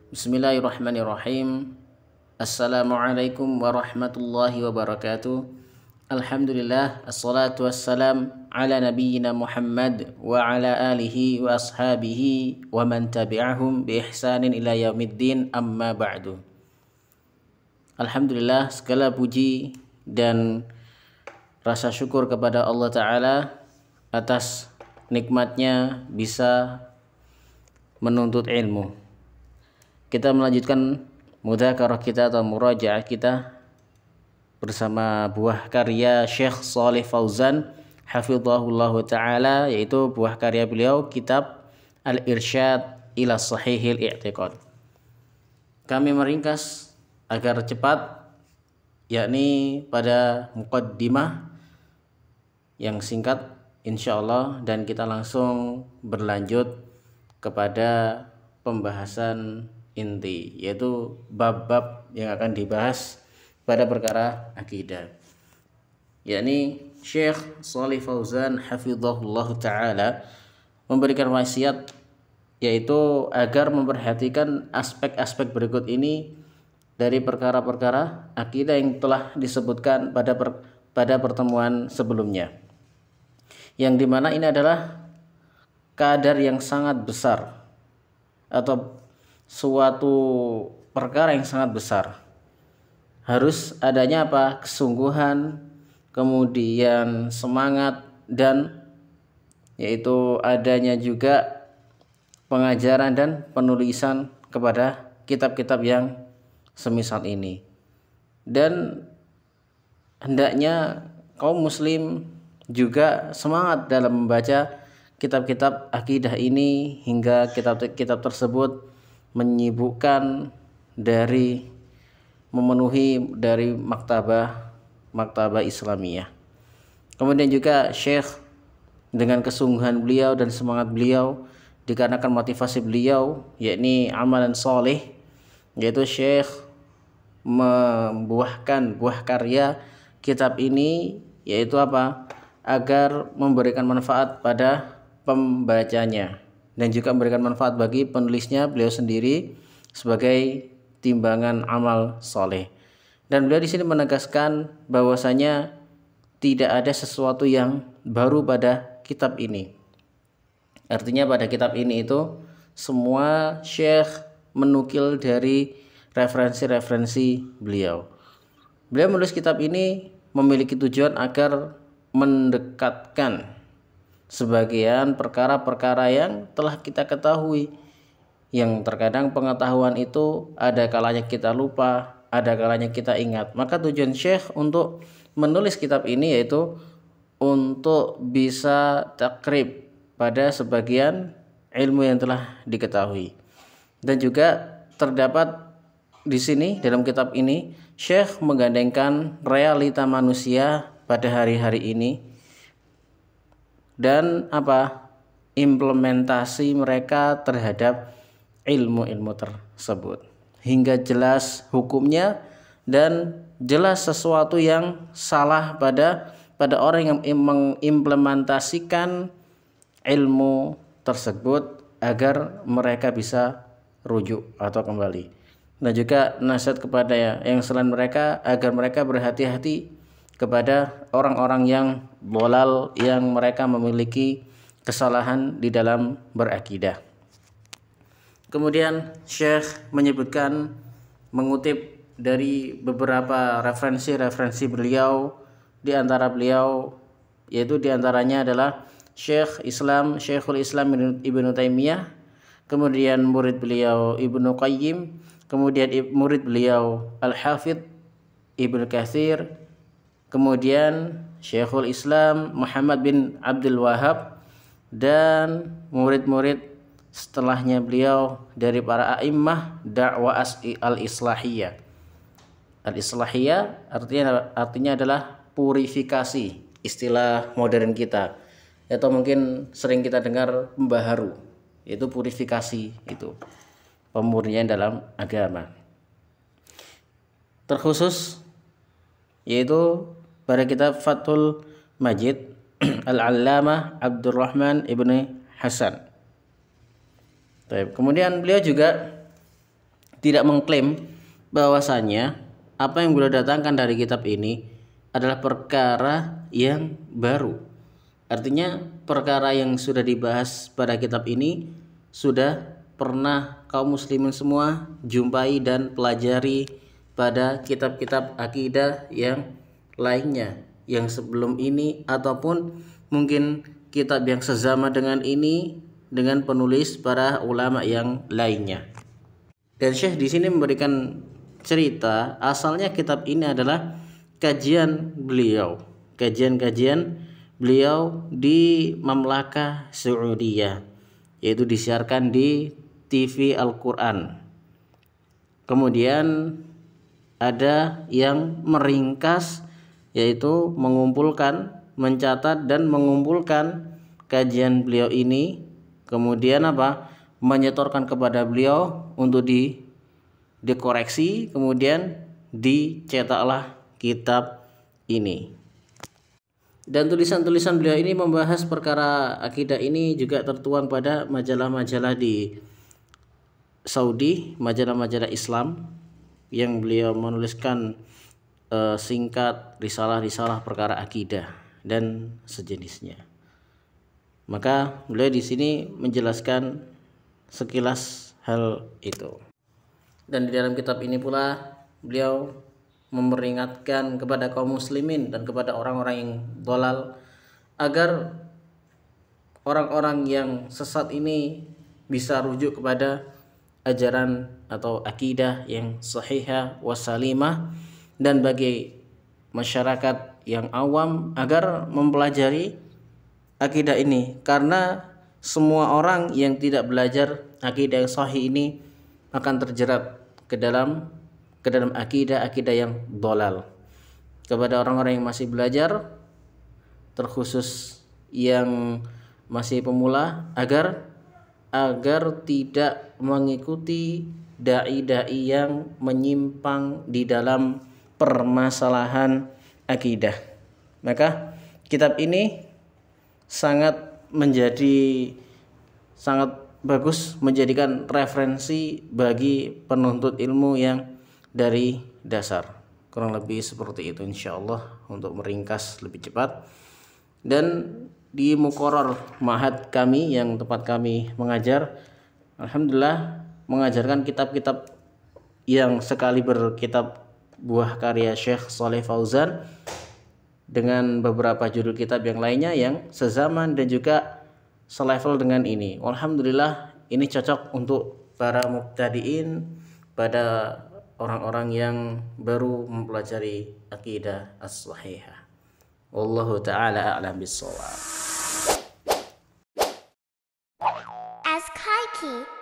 Bismillahirrahmanirrahim. Assalamualaikum warahmatullahi wabarakatuh. Alhamdulillah, assalatu wassalam ala nabiyyina Muhammad wa ala alihi wa ashabihi wa man tabi'ahum bi ihsanin ila yaumiddin, amma ba'du. Alhamdulillah, segala puji dan rasa syukur kepada Allah Ta'ala atas nikmatnya bisa menuntut ilmu. Kita melanjutkan mudzakarah kita atau murajaah kita bersama buah karya Syekh Shalih Fauzan hafizahullah ta'ala, yaitu buah karya beliau kitab Al-Irsyad ila Sahihil I'tiqad. Kami meringkas agar cepat, yakni pada muqaddimah yang singkat insyaallah, dan kita langsung berlanjut kepada pembahasan inti, yaitu bab-bab yang akan dibahas pada perkara akidah. Yakni Syekh Shalih Fauzan hafizahullah ta'ala memberikan wasiat, yaitu agar memperhatikan aspek-aspek berikut ini dari perkara-perkara akidah yang telah disebutkan pada pertemuan sebelumnya, yang dimana ini adalah kadar yang sangat besar atau suatu perkara yang sangat besar. Harus adanya apa? Kesungguhan, kemudian semangat, dan yaitu adanya juga pengajaran dan penulisan kepada kitab-kitab yang semisal ini. Dan hendaknya kaum muslim juga semangat dalam membaca kitab-kitab akidah ini, hingga kitab-kitab tersebut menyibukkan dari memenuhi dari maktabah Islamiyah. Kemudian juga Syekh dengan kesungguhan beliau dan semangat beliau, dikarenakan motivasi beliau yakni amalan soleh, yaitu Syekh membuahkan buah karya kitab ini, yaitu apa? Agar memberikan manfaat pada pembacanya dan juga memberikan manfaat bagi penulisnya, beliau sendiri, sebagai timbangan amal soleh. Dan beliau di sini menegaskan bahwasanya tidak ada sesuatu yang baru pada kitab ini. Artinya pada kitab ini itu semua Syekh menukil dari referensi-referensi beliau. Beliau menulis kitab ini memiliki tujuan agar mendekatkan sebagian perkara-perkara yang telah kita ketahui, yang terkadang pengetahuan itu ada kalanya kita lupa, ada kalanya kita ingat. Maka tujuan Syekh untuk menulis kitab ini yaitu untuk bisa takrib pada sebagian ilmu yang telah diketahui. Dan juga terdapat di sini dalam kitab ini Syekh menggandengkan realita manusia pada hari-hari ini dan implementasi mereka terhadap ilmu-ilmu tersebut, hingga jelas hukumnya dan jelas sesuatu yang salah pada orang yang mengimplementasikan ilmu tersebut, agar mereka bisa rujuk atau kembali. Dan juga nasihat kepada yang selain mereka, agar mereka berhati-hati kepada orang-orang yang bolal, yang mereka memiliki kesalahan di dalam berakidah. Kemudian Syekh menyebutkan, mengutip dari beberapa referensi beliau, di antara beliau, yaitu di antaranya adalah Syekhul Islam Ibnu Taimiyah, kemudian murid beliau Ibnu Qayyim, kemudian murid beliau Al-Hafidh Ibnu Katsir, kemudian Syekhul Islam Muhammad bin Abdul Wahhab, dan murid-murid setelahnya beliau dari para a'immah dakwah al-islahiyah. Al-islahiyah artinya adalah purifikasi, istilah modern kita, atau mungkin sering kita dengar pembaharu, yaitu purifikasi, itu pemurnian dalam agama. Terkhusus yaitu pada kitab Fathul Majid Al-Allamah Abdurrahman ibni Hasan. Kemudian beliau juga tidak mengklaim bahwasanya apa yang beliau datangkan dari kitab ini adalah perkara yang baru. Artinya perkara yang sudah dibahas pada kitab ini sudah pernah kaum muslimin semua jumpai dan pelajari pada kitab-kitab akidah yang lainnya yang sebelum ini, ataupun mungkin kitab yang sesama dengan ini dengan penulis para ulama yang lainnya. Dan Syekh di sini memberikan cerita asalnya kitab ini adalah kajian beliau, kajian-kajian beliau di Mamlakah Saudiyah, yaitu disiarkan di TV Al-Quran. Kemudian ada yang meringkas, yaitu mengumpulkan, mencatat dan mengumpulkan kajian beliau ini, kemudian menyetorkan kepada beliau untuk dikoreksi, kemudian dicetaklah kitab ini. Dan tulisan-tulisan beliau ini membahas perkara akidah ini juga tertuang pada majalah-majalah di Saudi, majalah-majalah Islam yang beliau menuliskan singkat risalah-risalah perkara akidah dan sejenisnya. Maka beliau di sini menjelaskan sekilas hal itu. Dan di dalam kitab ini pula beliau memperingatkan kepada kaum muslimin dan kepada orang-orang yang dhalal agar orang-orang yang sesat ini bisa rujuk kepada ajaran atau akidah yang sahihah wasalimah, dan bagi masyarakat yang awam agar mempelajari akidah ini, karena semua orang yang tidak belajar akidah yang sahih ini akan terjerat ke dalam akidah yang dhalal. Kepada orang-orang yang masih belajar, terkhusus yang masih pemula, agar tidak mengikuti dai-dai yang menyimpang di dalam permasalahan akidah. Maka kitab ini sangat bagus menjadikan referensi bagi penuntut ilmu yang dari dasar. Kurang lebih seperti itu insyaallah untuk meringkas lebih cepat. Dan di muqarrar ma'had kami yang tempat kami mengajar, alhamdulillah mengajarkan kitab-kitab yang sekali berkitab buah karya Syekh Shalih Fauzan dengan beberapa judul kitab yang lainnya yang sezaman dan juga selevel dengan ini. Alhamdulillah ini cocok untuk para mubtadiin, pada orang-orang yang baru mempelajari akidah as-sahihah. Wallahu ta'ala a'lam bis-shawab. Ask Kaiki.